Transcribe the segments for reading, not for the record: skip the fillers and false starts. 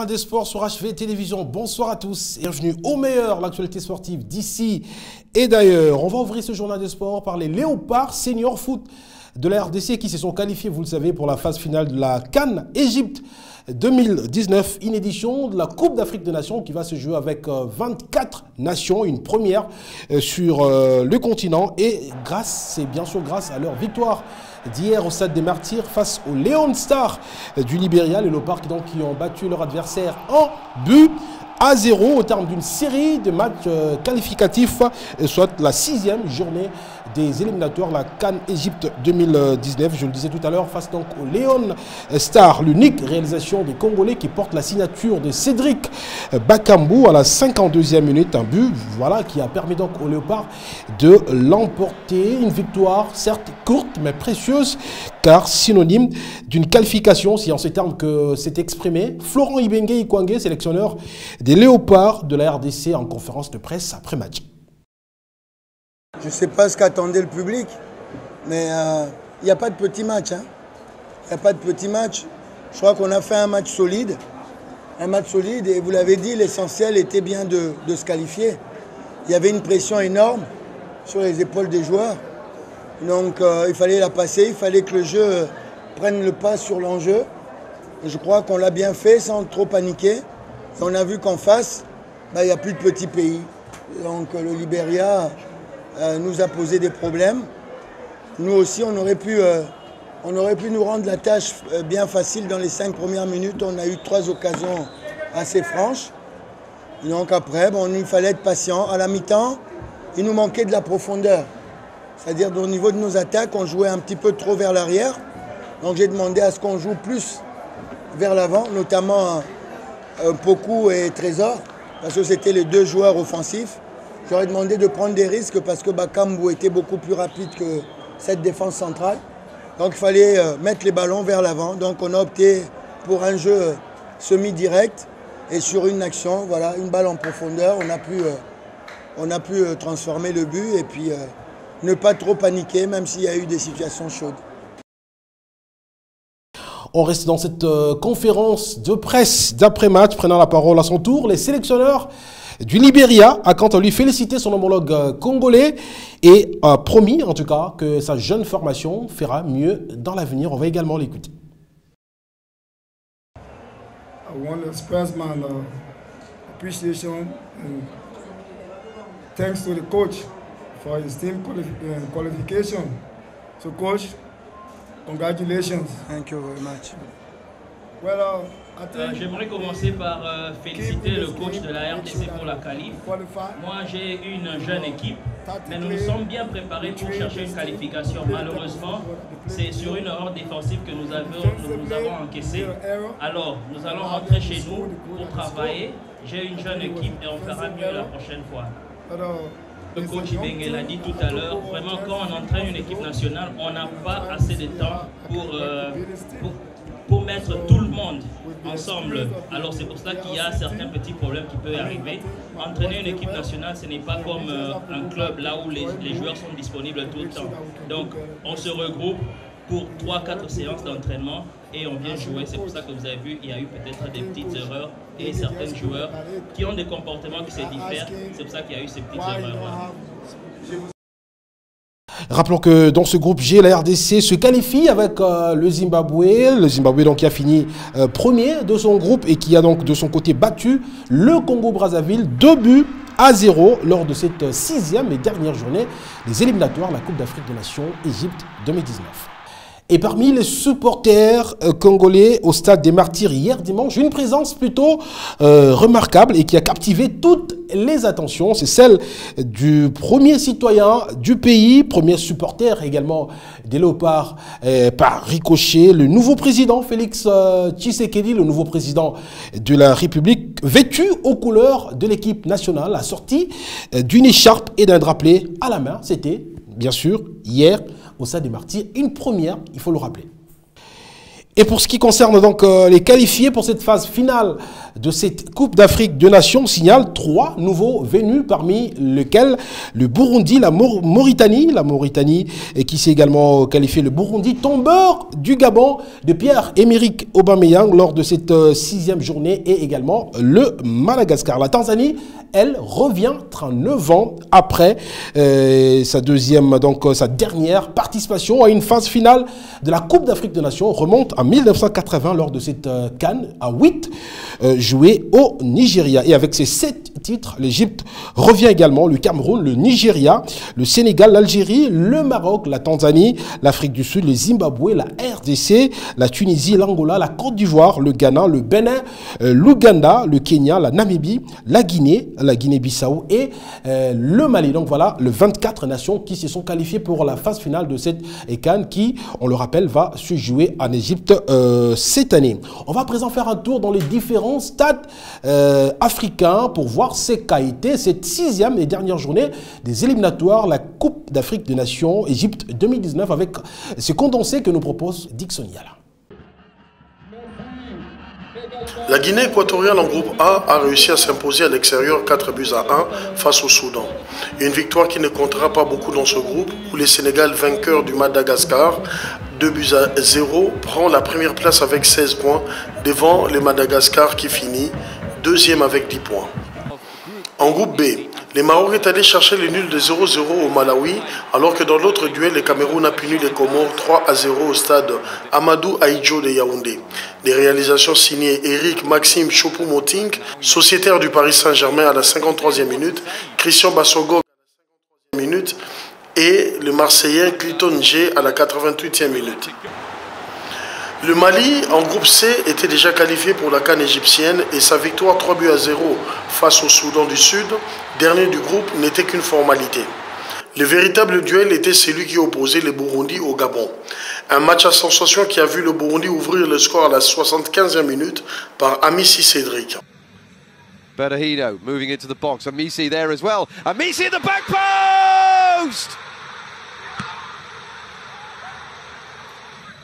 journal des sports sur HV Télévision. Bonsoir à tous et bienvenue au meilleur, l'actualité sportive d'ici et d'ailleurs. On va ouvrir ce journal des sports par les Léopards Senior Foot de la RDC qui se sont qualifiés, vous le savez, pour la phase finale de la CAN Égypte 2019, une édition de la Coupe d'Afrique des Nations qui va se jouer avec 24 nations, une première sur le continent. Et c'est bien sûr grâce à leur victoire d'hier au Stade des Martyrs face aux Leon Stars du Libéria, les Léopards qui ont battu leur adversaire en but à 0 au terme d'une série de matchs qualificatifs, soit la 6e journée des éliminatoires, la CAN Égypte 2019. Je le disais tout à l'heure, face donc au Leon Star, l'unique réalisation des Congolais qui porte la signature de Cédric Bakambu à la 52e minute. Un but voilà, qui a permis donc aux Léopards de l'emporter. Une victoire certes courte mais précieuse, car synonyme d'une qualification, si en ces termes que s'est exprimé Florent Ibenge Ikwangé, sélectionneur des Léopards de la RDC en conférence de presse après match. Je ne sais pas ce qu'attendait le public, mais il n'y a pas de petit match. Il n'y a pas de petit match. Je crois qu'on a fait un match solide. Et vous l'avez dit, l'essentiel était bien de se qualifier. Il y avait une pression énorme sur les épaules des joueurs. Donc il fallait la passer, il fallait que le jeu prenne le pas sur l'enjeu. Je crois qu'on l'a bien fait sans trop paniquer. Et on a vu qu'en face, il n'y a plus de petits pays. Donc le Libéria nous a posé des problèmes. Nous aussi, on aurait pu nous rendre la tâche bien facile dans les 5 premières minutes. On a eu 3 occasions assez franches. Donc après, il fallait être patient. À la mi-temps, il nous manquait de la profondeur. C'est-à-dire au niveau de nos attaques, on jouait un petit peu trop vers l'arrière. Donc j'ai demandé à ce qu'on joue plus vers l'avant, notamment Poku et Trésor, parce que c'était les 2 joueurs offensifs. J'aurais demandé de prendre des risques parce que Bakambu était beaucoup plus rapide que cette défense centrale. Donc il fallait mettre les ballons vers l'avant. Donc on a opté pour un jeu semi-direct et sur une action, voilà, une balle en profondeur. On a pu transformer le but et puis ne pas trop paniquer même s'il y a eu des situations chaudes. On reste dans cette conférence de presse d'après-match, prenant la parole à son tour. Les sélectionneurs du Libéria a quant à lui félicité son homologue congolais et a promis en tout cas que sa jeune formation fera mieux dans l'avenir. On va également l'écouter. I want to express my appreciation and thanks to the coach for his team qualification. So coach, congratulations. Thank you very much. Well, j'aimerais commencer par féliciter le coach de la RDC pour la qualif. Moi, j'ai une jeune équipe, mais nous nous sommes bien préparés pour chercher une qualification. Malheureusement, c'est sur une erreur défensive que nous avons encaissée. Alors, nous allons rentrer chez nous pour travailler. J'ai une jeune équipe et on fera mieux la prochaine fois. Le coach Ibenge l'a dit tout à l'heure, vraiment quand on entraîne une équipe nationale, on n'a pas assez de temps pour mettre tout le monde ensemble. Alors c'est pour cela qu'il y a certains petits problèmes qui peuvent arriver. Entraîner une équipe nationale, ce n'est pas comme un club là où les joueurs sont disponibles tout le temps. Donc on se regroupe pour 3-4 séances d'entraînement et on vient jouer. C'est pour ça que vous avez vu, il y a eu peut-être des petites erreurs et certains joueurs qui ont des comportements qui se diffèrent. C'est pour ça qu'il y a eu ces petites erreurs-là. Rappelons que dans ce groupe G, la RDC se qualifie avec le Zimbabwe. Le Zimbabwe donc, qui a fini premier de son groupe et qui a donc de son côté battu le Congo-Brazzaville 2-0 lors de cette 6e et dernière journée des éliminatoires, la Coupe d'Afrique des Nations Égypte 2019. Et parmi les supporters congolais au Stade des Martyrs hier dimanche, une présence plutôt remarquable et qui a captivé toutes les attentions. C'est celle du premier citoyen du pays, premier supporter également des Léopards par ricochet, le nouveau président Félix Tshisekedi, le nouveau président de la République, vêtu aux couleurs de l'équipe nationale, assorti d'une écharpe et d'un drapeau à la main. C'était bien sûr hier au Stade des Martyrs, une première, il faut le rappeler. Et pour ce qui concerne donc les qualifiés pour cette phase finale de cette Coupe d'Afrique des Nations, on signale 3 nouveaux venus, parmi lesquels le Burundi, la Mauritanie et qui s'est également qualifié, le Burundi, tombeur du Gabon de Pierre-Emerick Aubameyang lors de cette 6e journée, et également le Madagascar. La Tanzanie, elle, revient 39 ans après sa dernière participation à une phase finale de la Coupe d'Afrique des Nations, remonte en 1980 lors de cette CAN à 8 joué au Nigeria. Et avec ces 7 titres, l'Égypte revient également, le Cameroun, le Nigeria, le Sénégal, l'Algérie, le Maroc, la Tanzanie, l'Afrique du Sud, le Zimbabwe, la RDC, la Tunisie, l'Angola, la Côte d'Ivoire, le Ghana, le Bénin, l'Ouganda, le Kenya, la Namibie, la Guinée-Bissau et le Mali. Donc voilà, les 24 nations qui se sont qualifiées pour la phase finale de cette CAN qui, on le rappelle, va se jouer en Égypte cette année. On va à présent faire un tour dans les différents stades africains pour voir ce qu'a été cette 6e et dernière journée des éliminatoires, la Coupe d'Afrique des Nations Égypte 2019, avec ce condensé que nous propose Dixon Yala. La Guinée équatoriale en groupe A a réussi à s'imposer à l'extérieur 4 buts à 1 face au Soudan. Une victoire qui ne comptera pas beaucoup dans ce groupe où le Sénégal, vainqueur du Madagascar, 2 buts à 0, prend la première place avec 16 points devant le Madagascar qui finit deuxième avec 10 points. En groupe B, les Maoris est allé chercher le nul de 0-0 au Malawi, alors que dans l'autre duel, le Cameroun a puni les Comores 3-0 au stade Amadou Ahidjo de Yaoundé. Des réalisations signées Eric Maxime Choupo-Moting, sociétaire du Paris Saint-Germain à la 53e minute, Christian Bassongo à la 53e minute et le Marseillais Clinton G à la 88e minute. Le Mali, en groupe C, était déjà qualifié pour la CAN égyptienne et sa victoire 3 buts à 0 face au Soudan du Sud, dernier du groupe, n'était qu'une formalité. Le véritable duel était celui qui opposait le Burundi au Gabon. Un match à sensation qui a vu le Burundi ouvrir le score à la 75e minute par Amissi Cédric. Berahino moving into the box. Amissi there as well. Amissi at the back post!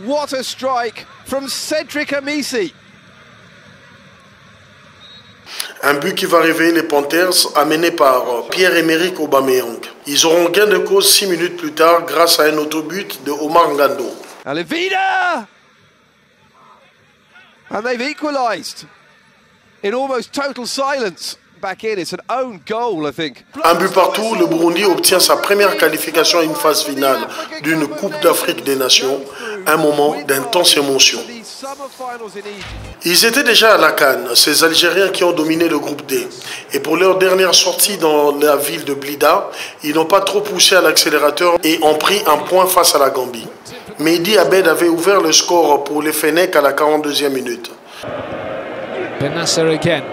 What a strike from Cédric Amissi. Un but qui va réveiller les Panthers, amené par Pierre-Emerick Aubameyang. Ils auront gain de cause 6 minutes plus tard grâce à un autobut de Omar Ngando. Alevida! And they've equalised in almost total silence. Back in, it's an own goal, I think. Un but partout, le Burundi obtient sa première qualification à une phase finale d'une Coupe d'Afrique des Nations, un moment d'intense émotion. Ils étaient déjà à la CAN, ces Algériens qui ont dominé le groupe D. Et pour leur dernière sortie dans la ville de Blida, ils n'ont pas trop poussé à l'accélérateur et ont pris un point face à la Gambie. Mehdi Abed avait ouvert le score pour les Fennecs à la 42e minute. Ben Nasser again.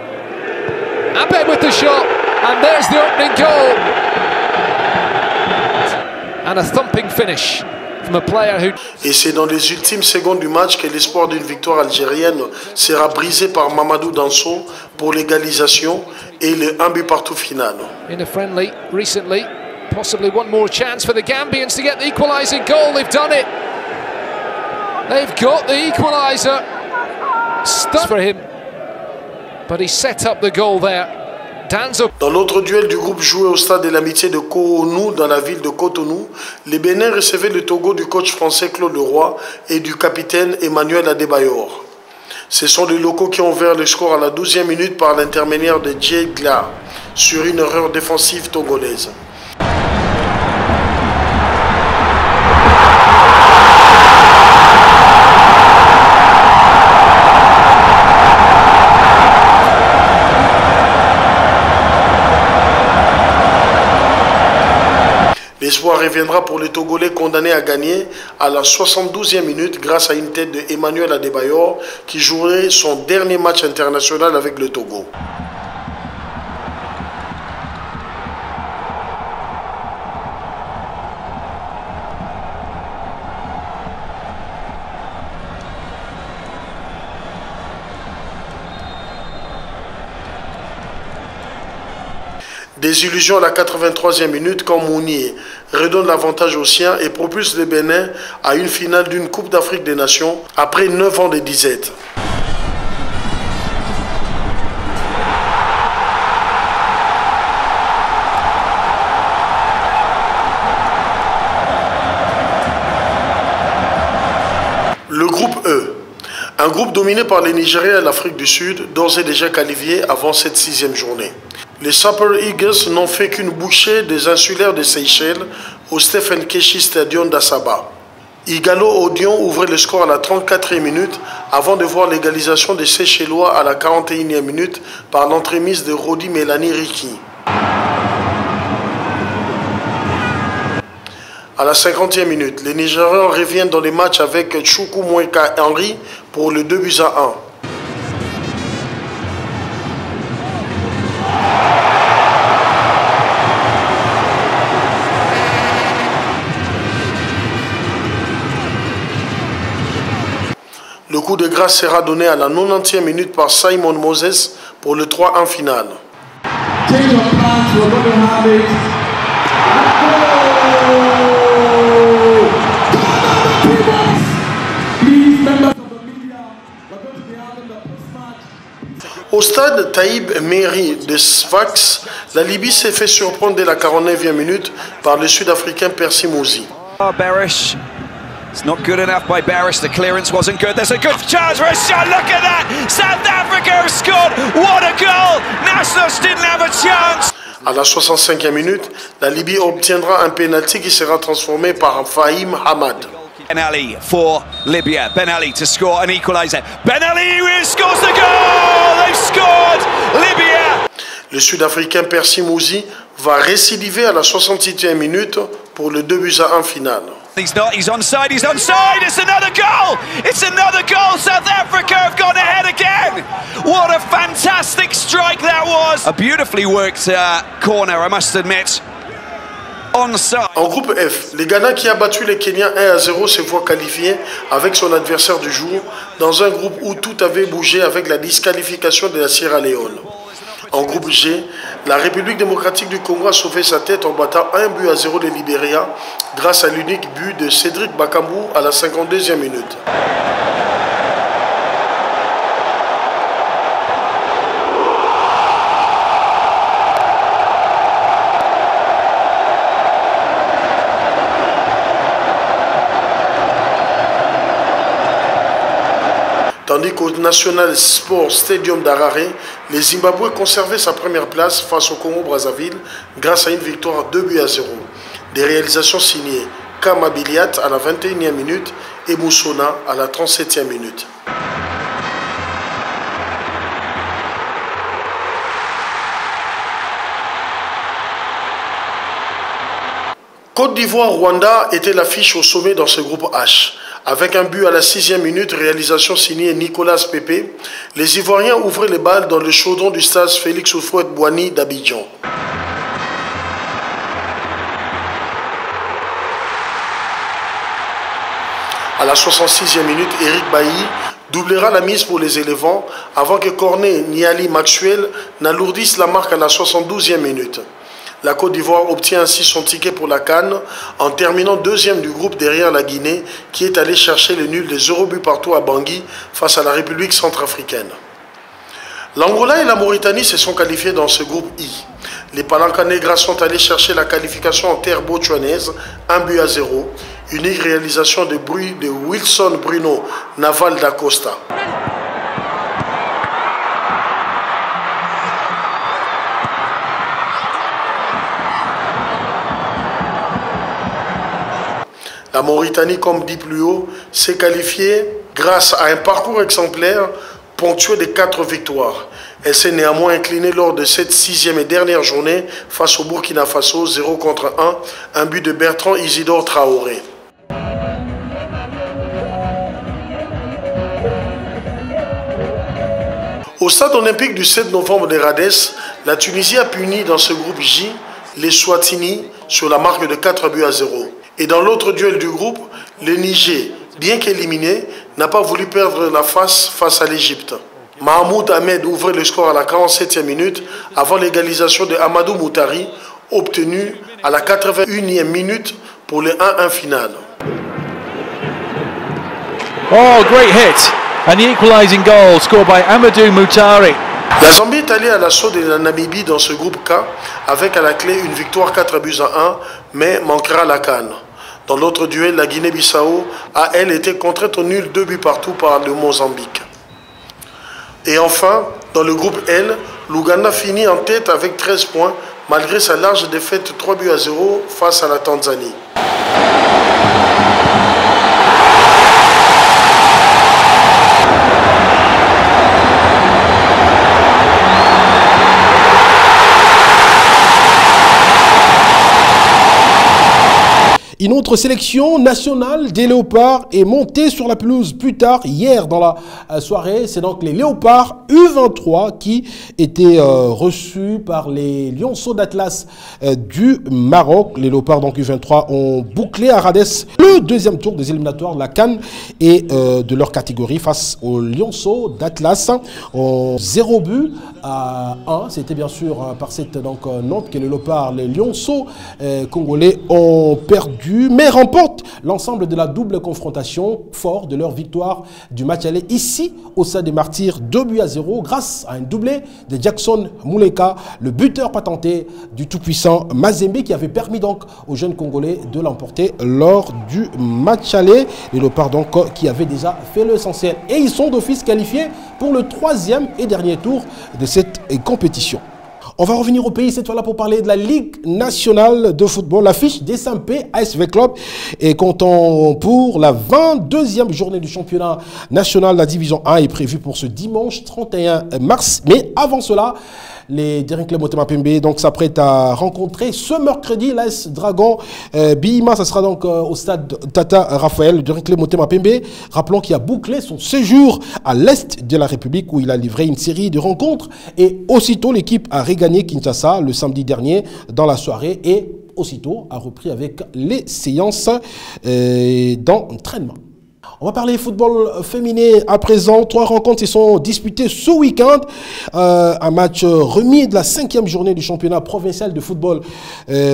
Abed with the shot, and there's the opening goal. And a thumping finish from a player who... Et c'est dans les ultimes secondes du match que l'espoir d'une victoire algérienne sera brisé par Mamadou Danso pour l'égalisation et le 1 but partout final. In a friendly recently, possibly one more chance for the Gambians to get the equalising goal. They've done it. They've got the equaliser. Stuck for him. But he set up the goal there. Danzo. Dans l'autre duel du groupe joué au stade de l'amitié de Cotonou, dans la ville de Cotonou, les Bénins recevaient le Togo du coach français Claude Leroy et du capitaine Emmanuel Adebayor. Ce sont les locaux qui ont ouvert le score à la 12e minute par l'intermédiaire de Djé Gla sur une erreur défensive togolaise. L'espoir reviendra pour les Togolais condamnés à gagner à la 72e minute grâce à une tête de Emmanuel Adebayor qui jouerait son dernier match international avec le Togo. Désillusion à la 83e minute quand Mounier redonne l'avantage aux siens et propulse le Bénin à une finale d'une Coupe d'Afrique des Nations après 9 ans de disette. Le groupe E, un groupe dominé par les Nigériens et l'Afrique du Sud, d'ores et déjà qualifiés avant cette 6e journée. Les Super Eagles n'ont fait qu'une bouchée des insulaires de Seychelles au Stephen Keshi Stadium d'Assaba. Igalo Odion ouvrait le score à la 34e minute avant de voir l'égalisation des Seychellois à la 41e minute par l'entremise de Rodi Mélanie Riki. À la 50e minute, les Nigérians reviennent dans les matchs avec Choukou Mweka Henry pour le 2-1. Le coup de grâce sera donné à la 90e minute par Simon Moses pour le 3-1 final. Au stade Taïb Meri de Sfax, la Libye s'est fait surprendre dès la 49e minute par le Sud-Africain Percy Mouzi. Barish. It's not good enough by Barish. The clearance wasn't good. There's a good chance for a shot. Look at that. South Africa have scored. What a goal. Nationals didn't have a chance. À la 65e minute, la Libye obtiendra un pénalty qui sera transformé par Fahim Hamad. Ben Ali for Libya. Ben Ali to score an equaliser. Ben Ali scores the goal. They've scored. Libya. Le Sud-Africain Percy Mouzi va récidiver à la 68e minute pour le 2-1 final. He's not, he's onside, it's another goal! It's another goal! South Africa have gone ahead again! What a fantastic strike that was! A beautifully worked corner, I must admit. Onside. En groupe F, le Ghana qui a battu les Kenyans 1-0 se voit qualifié avec son adversaire du jour dans un groupe où tout avait bougé avec la disqualification de la Sierra Leone. En groupe G, la République démocratique du Congo a sauvé sa tête en battant 1-0 le Libéria grâce à l'unique but de Cédric Bakambu à la 52e minute. Tandis qu'au National Sports Stadium d'Harare, les Zimbabwe conservaient sa première place face au Congo-Brazzaville grâce à une victoire 2-0. Des réalisations signées Kama Biliat à la 21e minute et Moussona à la 37e minute. Côte d'Ivoire-Rwanda était l'affiche au sommet dans ce groupe H. Avec un but à la 6e minute, réalisation signée Nicolas Pepe, les Ivoiriens ouvraient les balles dans le chaudron du stade Félix Houphouët-Boigny d'Abidjan. À la 66e minute, Eric Bailly doublera la mise pour les éléphants avant que Cornet Niali Maxwell n'alourdisse la marque à la 72e minute. La Côte d'Ivoire obtient ainsi son ticket pour la CAN en terminant deuxième du groupe derrière la Guinée qui est allée chercher le nul des 0 buts partout à Bangui face à la République centrafricaine. L'Angola et la Mauritanie se sont qualifiés dans ce groupe I. Les Palanca-Negras sont allés chercher la qualification en terre botswanaise, 1-0, unique réalisation de Wilson Bruno Naval d'Acosta. La Mauritanie, comme dit plus haut, s'est qualifiée grâce à un parcours exemplaire ponctué de 4 victoires. Elle s'est néanmoins inclinée lors de cette 6e et dernière journée face au Burkina Faso, 0-1, un but de Bertrand Isidore Traoré. Au stade olympique du 7 novembre de Rades, la Tunisie a puni dans ce groupe J les Swatini sur la marque de 4-0. Et dans l'autre duel du groupe, le Niger, bien qu'éliminé, n'a pas voulu perdre la face à l'Égypte. Mahmoud Ahmed ouvrait le score à la 47e minute avant l'égalisation de Amadou Moutari, obtenue à la 81e minute pour le 1-1 final. Oh, great hit! And the equalising goal scored by Amadou Moutari. La Zambie est allée à l'assaut de la Namibie dans ce groupe K avec à la clé une victoire 4-1, mais manquera la CAN. Dans l'autre duel, la Guinée-Bissau a, elle, été contrainte au nul 2 buts partout par le Mozambique. Et enfin, dans le groupe L, l'Ouganda finit en tête avec 13 points malgré sa large défaite 3-0 face à la Tanzanie. Une autre sélection nationale des Léopards est montée sur la pelouse plus tard, hier dans la soirée. C'est donc les Léopards U23 qui étaient reçus par les Lionceaux d'Atlas du Maroc. Les Léopards donc U23 ont bouclé à Rades le deuxième tour des éliminatoires de la CAN et de leur catégorie face aux Lionceaux d'Atlas en 0 but à 1. C'était bien sûr par cette note que les Léopards, les Lionceaux congolais ont perdu, mais remportent l'ensemble de la double confrontation fort de leur victoire du match aller ici au Stade des Martyrs 2-0 grâce à un doublé de Jackson Mouleka, le buteur patenté du tout-puissant Mazembe, qui avait permis donc aux jeunes Congolais de l'emporter lors du match aller. Les Léopards donc qui avaient déjà fait l'essentiel et ils sont d'office qualifiés pour le 3e et dernier tour de cette compétition. On va revenir au pays cette fois-là pour parler de la Ligue nationale de football. L'affiche des SMP ASV Club est comptant pour la 22e journée du championnat national. La division 1 est prévue pour ce dimanche 31 mars. Mais avant cela, les Daring Club Motema Pembe s'apprêtent à rencontrer ce mercredi l'AS Dragon Bihima. Ça sera donc au stade Tata Raphaël. Le Daring Club Motema Pembe, rappelons qu'il a bouclé son séjour à l'est de la République où il a livré une série de rencontres. Et aussitôt, l'équipe a regagné Kinshasa le samedi dernier dans la soirée et aussitôt a repris avec les séances d'entraînement. On va parler football féminin à présent. 3 rencontres se sont disputées ce week-end. Un match remis de la 5e journée du championnat provincial de football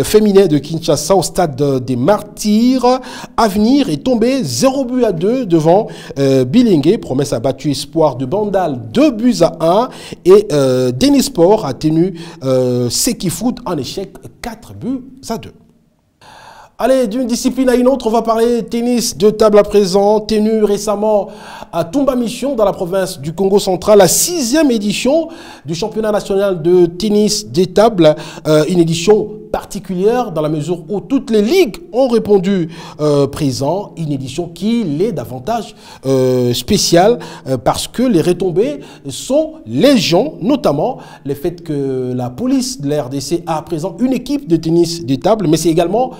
féminin de Kinshasa au stade des Martyrs. Avenir est tombé 0-2 devant Bilingue. Promesse a battu Espoir de Bandal 2-1. Et Denisport a tenu Sekifoot en échec 4-2. Allez, d'une discipline à une autre, on va parler tennis de table à présent, tenu récemment à Tumba Mission dans la province du Congo central, la 6e édition du championnat national de tennis des tables, une édition particulière dans la mesure où toutes les ligues ont répondu présent, une édition qui l'est davantage spéciale parce que les retombées sont légion, notamment le fait que la police de la RDC a à présent une équipe de tennis des tables, mais c'est également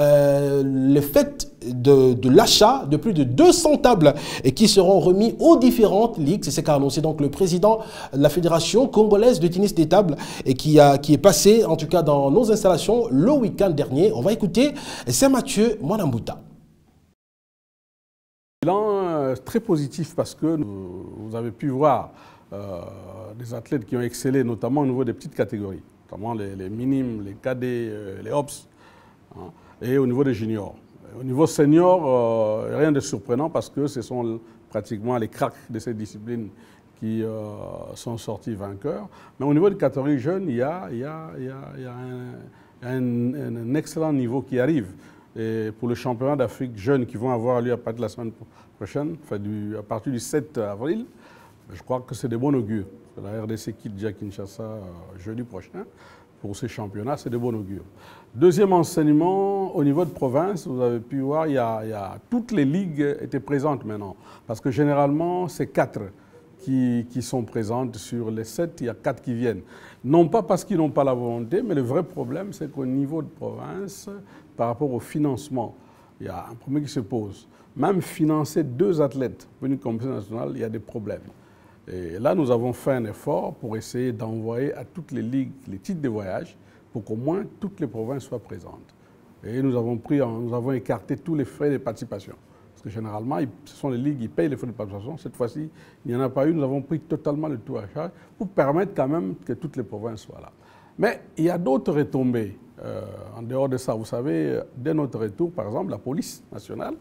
le fait de l'achat de plus de 200 tables et qui seront remis aux différentes ligues. C'est ce qu'a annoncé donc le président de la Fédération congolaise de tennis des tables et qui est passé en tout cas dans nos installations le week-end dernier. On va écouter Saint-Mathieu Mwanambuta. Bilan très positif parce que vous avez pu voir des athlètes qui ont excellé notamment au niveau des petites catégories, notamment les minimes, les cadets, les hops, hein, et au niveau des juniors. Au niveau senior, rien de surprenant parce que ce sont pratiquement les cracks de cette discipline qui sont sortis vainqueurs. Mais au niveau des catégories jeunes, il y a un excellent niveau qui arrive. Et pour le championnat d'Afrique jeunes qui vont avoir lieu à partir de la semaine prochaine, enfin à partir du 7 avril, je crois que c'est de bon augure. La RDC quitte déjà Kinshasa jeudi prochain. Pour ces championnats, c'est de bon augure. Deuxième enseignement, au niveau de province, vous avez pu voir, toutes les ligues étaient présentes maintenant. Parce que généralement, c'est 4 qui sont présentes sur les 7, il y a 4 qui viennent. Non pas parce qu'ils n'ont pas la volonté, mais le vrai problème, c'est qu'au niveau de province, par rapport au financement, il y a un problème qui se pose. Même financer 2 athlètes pour une compétition nationale, il y a des problèmes. Et là, nous avons fait un effort pour essayer d'envoyer à toutes les ligues les titres de voyage pour qu'au moins toutes les provinces soient présentes. Et nous avons écarté tous les frais de participation. que généralement, ce sont les ligues qui payent les frais de participation. Cette fois-ci, il n'y en a pas eu. Nous avons pris totalement le tout à charge pour permettre quand même que toutes les provinces soient là. Mais il y a d'autres retombées. En dehors de ça, vous savez, dès notre retour, par exemple, la police nationale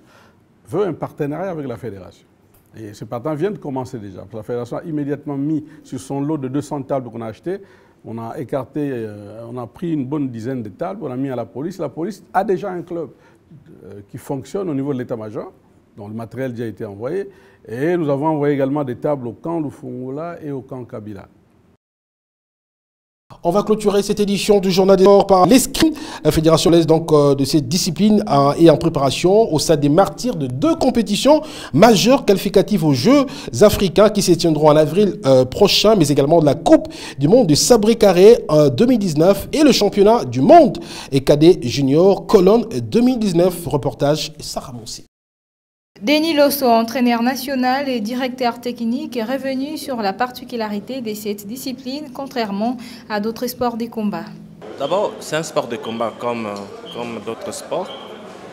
veut un partenariat avec la fédération. Et ce partenariat vient de commencer déjà. La fédération a immédiatement mis sur son lot de 200 tables qu'on a achetées. On a écarté, on a pris une bonne dizaine de tables, on a mis à la police. La police a déjà un club qui fonctionne au niveau de l'état-major, dont le matériel a déjà été envoyé. Et nous avons envoyé également des tables au camp Lufungola et au camp Kabila. On va clôturer cette édition du Journal des Sports par l'escrime. La fédération laisse donc de cette discipline est en préparation au stade des martyrs de 2 compétitions majeures qualificatives aux Jeux africains qui se tiendront en avril prochain, mais également de la Coupe du monde du sabre carré 2019 et le championnat du monde et cadet junior Cologne 2019. Reportage Sarah Moussi. Denis Losso, entraîneur national et directeur technique, est revenu sur la particularité de cette discipline, contrairement à d'autres sports de combat. D'abord, c'est un sport de combat comme d'autres sports,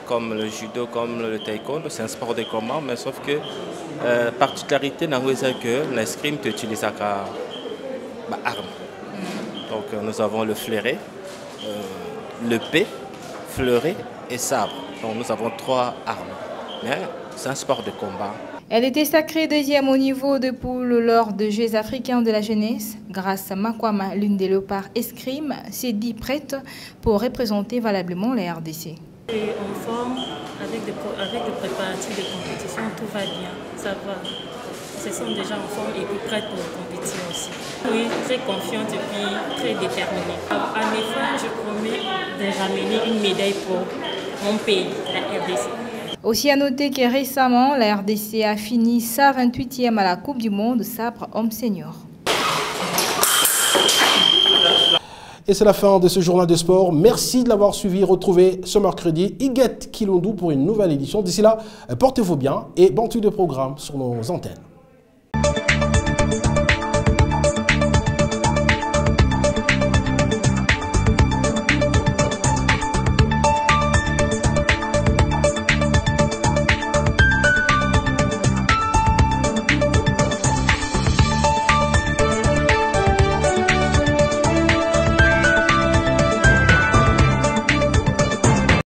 comme le judo, comme le taekwondo. C'est un sport de combat, mais sauf que la particularité c'est que l'escrime utilise comme arme. Donc nous avons le fleuret, l'épée, fleuret et sabre. Donc nous avons 3 armes. Mais c'est un sport de combat. Elle était sacrée 2e au niveau de poule lors des Jeux africains de la jeunesse. Grâce à Makwama, l'une des léopards escrime, s'est dit prête pour représenter valablement la RDC. En forme, avec des préparatifs de compétition, tout va bien, ça va. Ils sont déjà en forme et puis prêtes pour compétir aussi. Oui, très confiante et puis très déterminée. À mes fins, je promets de ramener une médaille pour mon pays, la RDC. Aussi à noter que récemment, la RDC a fini sa 28e à la Coupe du Monde sabre homme senior. Et c'est la fin de ce journal de sport. Merci de l'avoir suivi. Retrouvez ce mercredi Iguette Kilondou pour une nouvelle édition. D'ici là, portez-vous bien et bon truc de programme sur nos antennes.